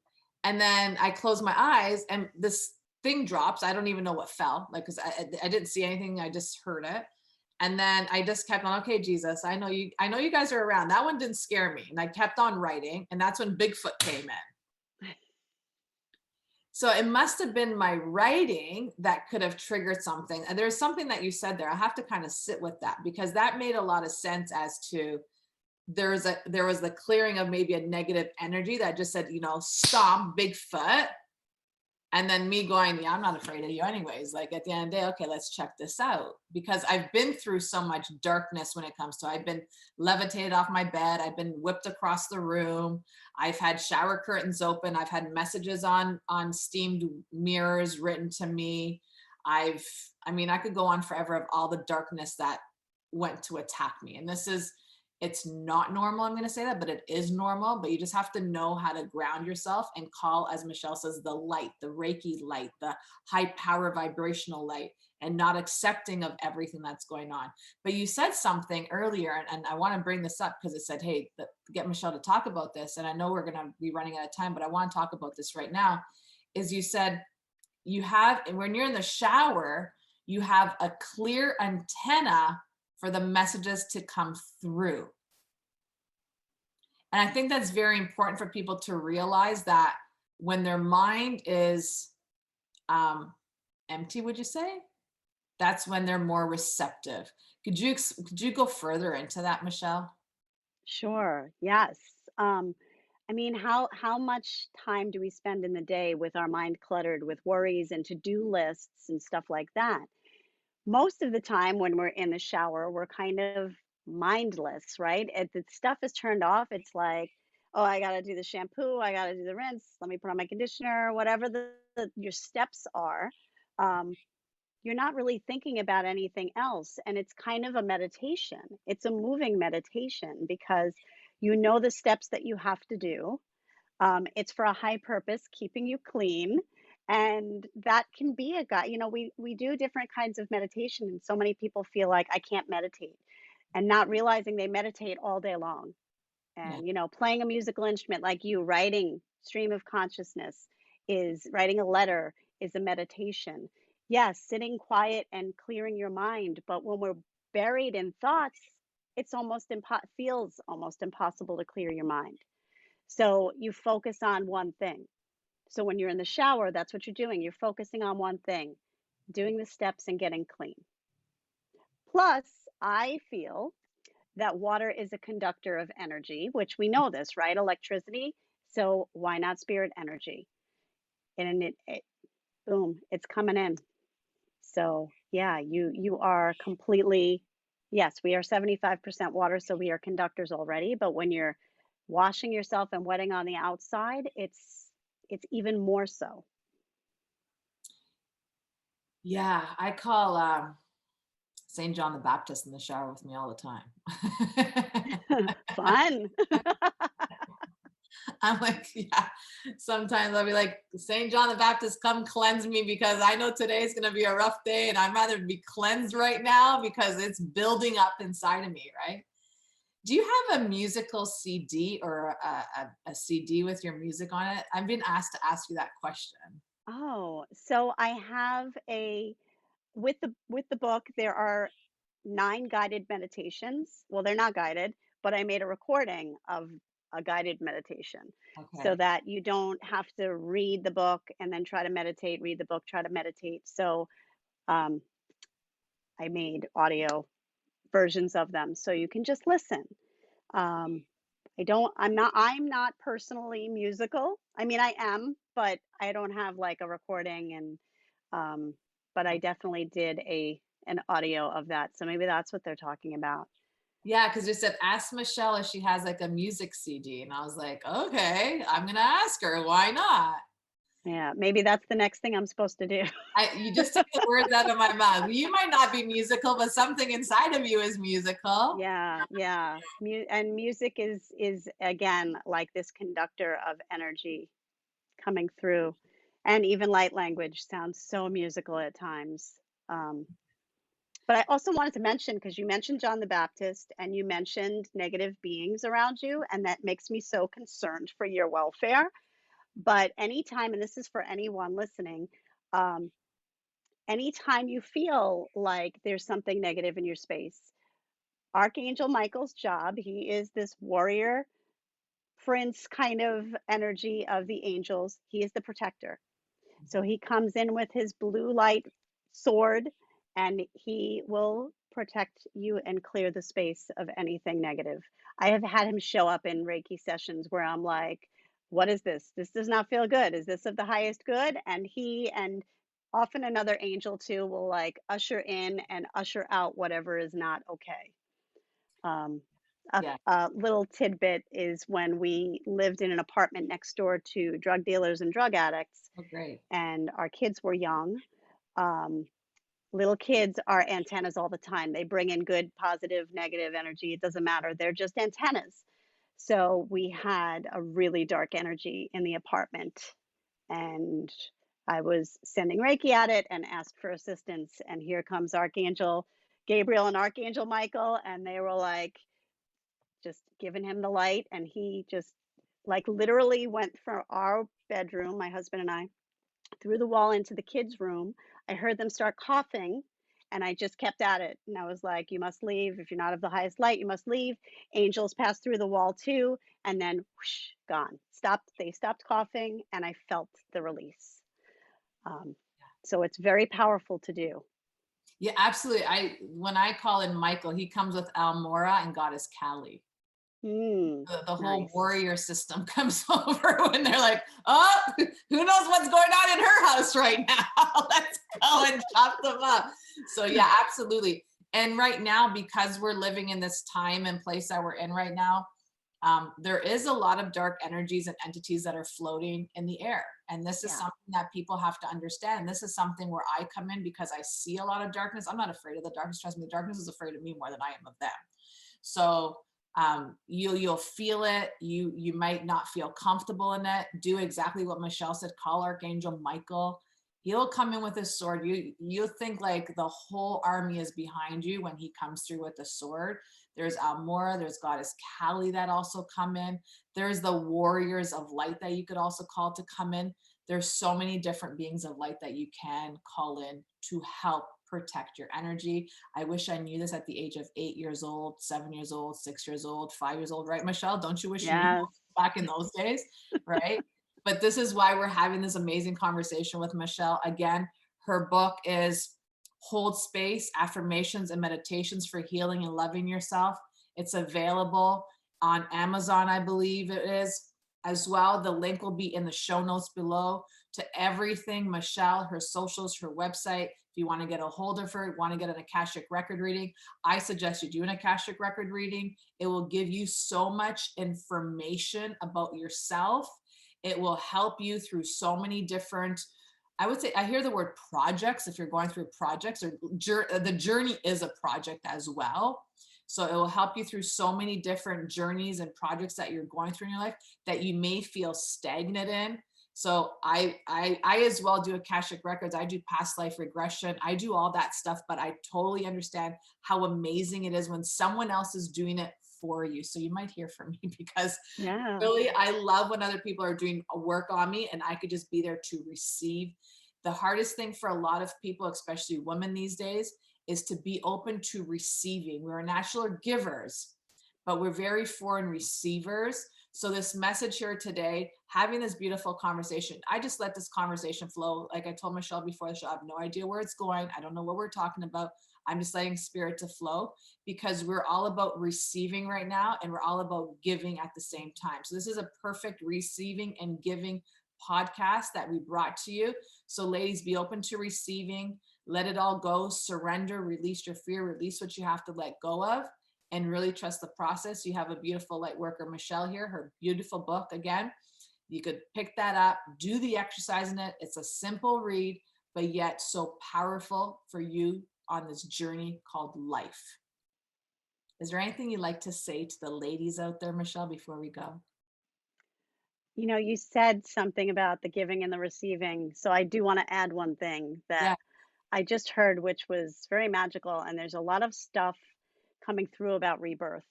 and then I close my eyes, and this thing drops. I don't even know what fell, like, because I didn't see anything. I just heard it, and then I just kept on. Okay, Jesus, I know you. I know you guys are around. That one didn't scare me, and I kept on writing, and that's when Bigfoot came in. So it must have been my writing that could have triggered something. And there's something that you said there. I have to kind of sit with that because that made a lot of sense as to there was the clearing of maybe a negative energy that just said, stop Bigfoot. And then me going, yeah, I'm not afraid of you anyways. Like at the end of the day, okay, let's check this out. Because I've been through so much darkness when it comes to, I've been levitated off my bed. I've been whipped across the room. I've had shower curtains open. I've had messages on steamed mirrors written to me. I could go on forever of all the darkness that went to attack me. And it's not normal. I'm going to say that, but it is normal. But you just have to know how to ground yourself and call, as Michelle says, the light, the Reiki light, the high power vibrational light, and not accepting of everything that's going on. But you said something earlier, and I want to bring this up because it said, hey, get Michelle to talk about this. And I know we're going to be running out of time, but I want to talk about this right now. Is you said when you're in the shower, you have a clear antenna for the messages to come through. And I think that's very important for people to realize that when their mind is empty, would you say? That's when they're more receptive. Could you go further into that, Michelle? Sure. Yes. How much time do we spend in the day with our mind cluttered with worries and to-do lists and stuff like that? Most of the time when we're in the shower, we're kind of mindless, right? If the stuff is turned off, it's like, oh, I got to do the shampoo, I got to do the rinse, let me put on my conditioner, whatever your steps are. Um, you're not really thinking about anything else. And it's kind of a meditation. It's a moving meditation because you know the steps that you have to do. It's for a high purpose, keeping you clean. And that can be a guide. We do different kinds of meditation, and so many people feel like I can't meditate and not realizing they meditate all day long. Yeah. And, playing a musical instrument like you, writing stream of consciousness is writing a letter is a meditation. Yes, sitting quiet and clearing your mind. But when we're buried in thoughts, feels almost impossible to clear your mind. So you focus on one thing. So when you're in the shower, that's what you're doing. You're focusing on one thing, doing the steps and getting clean. Plus, I feel that water is a conductor of energy, which we know this, right? Electricity. So why not spirit energy? And boom, it's coming in. So yeah, you are completely, yes, we are 75% water, so we are conductors already. But when you're washing yourself and wetting on the outside, it's even more so. Yeah, I call St. John the Baptist in the shower with me all the time. Fun. I'm like, yeah, sometimes I'll be like, St. John the Baptist, come cleanse me because I know today is going to be a rough day and I'd rather be cleansed right now because it's building up inside of me, right? Do you have a musical CD or a CD with your music on it? I've been asked to ask you that question. Oh, so I have a with the book, there are 9 guided meditations. Well, they're not guided, but I made a recording of a guided meditation so Okay. that you don't have to read the book and then try to meditate, read the book, try to meditate. So, um, I made audio versions of them so you can just listen. Um, I'm not personally musical. I mean, I am, but I don't have like a recording um, but I definitely did an audio of that. So maybe that's what they're talking about. Yeah, because it said, ask Michelle if she has like a music CD. And I was like, okay, I'm going to ask her. Why not? Yeah, maybe that's the next thing I'm supposed to do. You just took the words out of my mouth. You might not be musical, but something inside of you is musical. Yeah, yeah. And music is again like this conductor of energy coming through. And even light language sounds so musical at times. Um, but I also wanted to mention, because you mentioned John the Baptist and you mentioned negative beings around you, and that makes me so concerned for your welfare. But anytime, and this is for anyone listening, um, anytime you feel like there's something negative in your space, Archangel Michael's job, he is this warrior prince kind of energy of the angels. He is the protector. So he comes in with his blue light sword and he will protect you and clear the space of anything negative. I have had him show up in Reiki sessions where I'm like, what is this? This does not feel good. Is this of the highest good? And he and often another angel too will like usher in and usher out whatever is not okay. Um, Yeah. a little tidbit is when we lived in an apartment next door to drug dealers and drug addicts, Oh, great. and our kids were young. Um, Little kids are antennas all the time. They bring in good, positive, negative energy. It doesn't matter. They're just antennas. So we had a really dark energy in the apartment, and I was sending Reiki at it and asked for assistance. And here comes Archangel Gabriel and Archangel Michael, and they were like, just giving him the light, and he just like literally went from our bedroom, my husband and I, through the wall into the kids' room. I heard them start coughing, and I just kept at it. And I was like, you must leave. If you're not of the highest light, you must leave. Angels passed through the wall too, and then whoosh, gone. Stopped. They stopped coughing, and I felt the release. Um, so it's very powerful to do. Yeah, absolutely. When I call in Michael, he comes with Almora and Goddess Kali. The whole Nice. warrior system comes over when they're like, oh, who knows what's going on in her house right now? Let's go and chop them up. So yeah, absolutely. And right now, because we're living in this time and place that we're in right now, there is a lot of dark energies and entities that are floating in the air. And this is Yeah. something that people have to understand. This is something where I come in because I see a lot of darkness. I'm not afraid of the darkness. Trust me, the darkness is afraid of me more than I am of them. So you'll feel it. You might not feel comfortable in it. Do exactly what Michelle said. Call Archangel Michael. He'll come in with his sword. You think like the whole army is behind you when he comes through with the sword. There's Almora, there's Goddess Kali that also come in. There's the warriors of light that you could also call to come in. There's so many different beings of light that you can call in to help protect your energy. I wish I knew this at the age of 8 years old, 7 years old, 6 years old, 5 years old, right, Michelle? Don't you wish you knew Yes. back in those days, right? But this is why we're having this amazing conversation with Michelle. Again, her book is Hold Space, Affirmations and Meditations for Healing and Loving Yourself. It's available on Amazon, I believe it is as well. The link will be in the show notes below to everything. Michelle, her socials, her website. If you want to get a hold of her, want to get an Akashic record reading, I suggest you do an Akashic record reading. It will give you so much information about yourself. It will help you through so many different, I would say, I hear the word projects if you're going through projects, or the journey is a project as well. So it will help you through so many different journeys and projects that you're going through in your life that you may feel stagnant in. So I as well do Akashic Records. I do past life regression. I do all that stuff, but I totally understand how amazing it is when someone else is doing it for you. So you might hear from me because Yeah. really, I love when other people are doing a work on me and I could just be there to receive. The hardest thing for a lot of people, especially women these days, is to be open to receiving. We're natural givers, but we're very foreign receivers. So this message here today, having this beautiful conversation, I just let this conversation flow. Like I told Michelle before the show, I have no idea where it's going. I don't know what we're talking about. I'm just letting spirit to flow because we're all about receiving right now and we're all about giving at the same time. So this is a perfect receiving and giving podcast that we brought to you. So ladies, be open to receiving, let it all go, surrender, release your fear, release what you have to let go of, and really trust the process. You have a beautiful light worker, Michelle here, her beautiful book again. You could pick that up, do the exercise in it. It's a simple read, but yet so powerful for you on this journey called life. Is there anything you'd like to say to the ladies out there, Michelle, before we go? You know, you said something about the giving and the receiving. So I do want to add one thing that Yeah. I just heard, which was very magical. And there's a lot of stuff coming through about rebirth.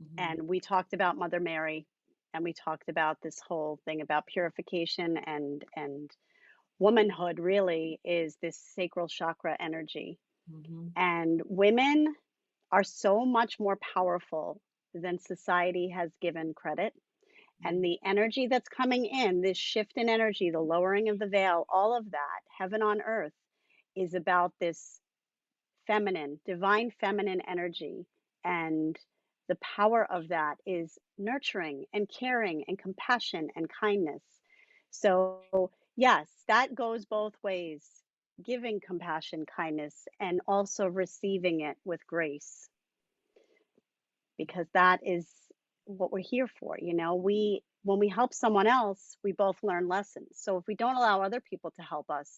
Mhm. And we talked about Mother Mary, and we talked about this whole thing about purification and womanhood really is this sacral chakra energy. Mhm. And women are so much more powerful than society has given credit. And Mhm. the energy that's coming in, this shift in energy, the lowering of the veil, all of that, heaven on earth, is about this feminine, divine feminine energy. And the power of that is nurturing and caring and compassion and kindness. So, yes, that goes both ways, giving compassion, kindness, and also receiving it with grace, because that is what we're here for. You know, we when we help someone else, we both learn lessons. So if we don't allow other people to help us,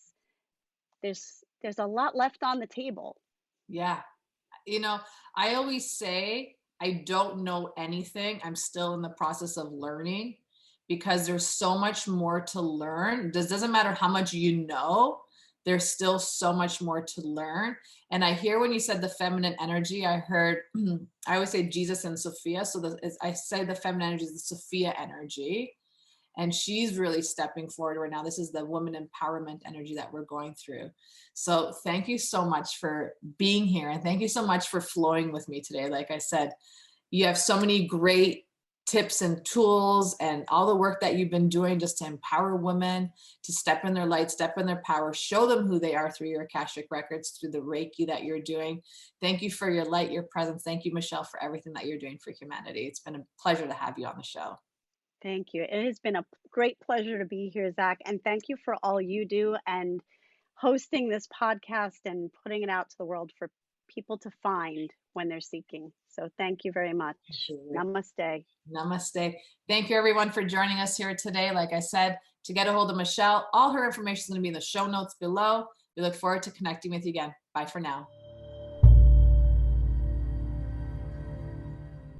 there's a lot left on the table. Yeah. You know, I always say I don't know anything. I'm still in the process of learning because there's so much more to learn. This doesn't matter how much you know, there's still so much more to learn. And I hear when you said the feminine energy, I heard, I always say Jesus and Sophia. So I say the feminine energy is the Sophia energy. And she's really stepping forward right now. This is the woman empowerment energy that we're going through. So thank you so much for being here, and thank you so much for flowing with me today. Like I said, you have so many great tips and tools and all the work that you've been doing just to empower women to step in their light, step in their power, show them who they are through your Akashic Records, through the Reiki that you're doing. Thank you for your light, your presence. Thank you, Michelle, for everything that you're doing for humanity. It's been a pleasure to have you on the show. Thank you. It has been a great pleasure to be here, Zach. And thank you for all you do and hosting this podcast and putting it out to the world for people to find when they're seeking. So thank you very much. Absolutely. Namaste. Namaste. Thank you, everyone, for joining us here today. Like I said, to get a hold of Michelle, all her information is going to be in the show notes below. We look forward to connecting with you again. Bye for now.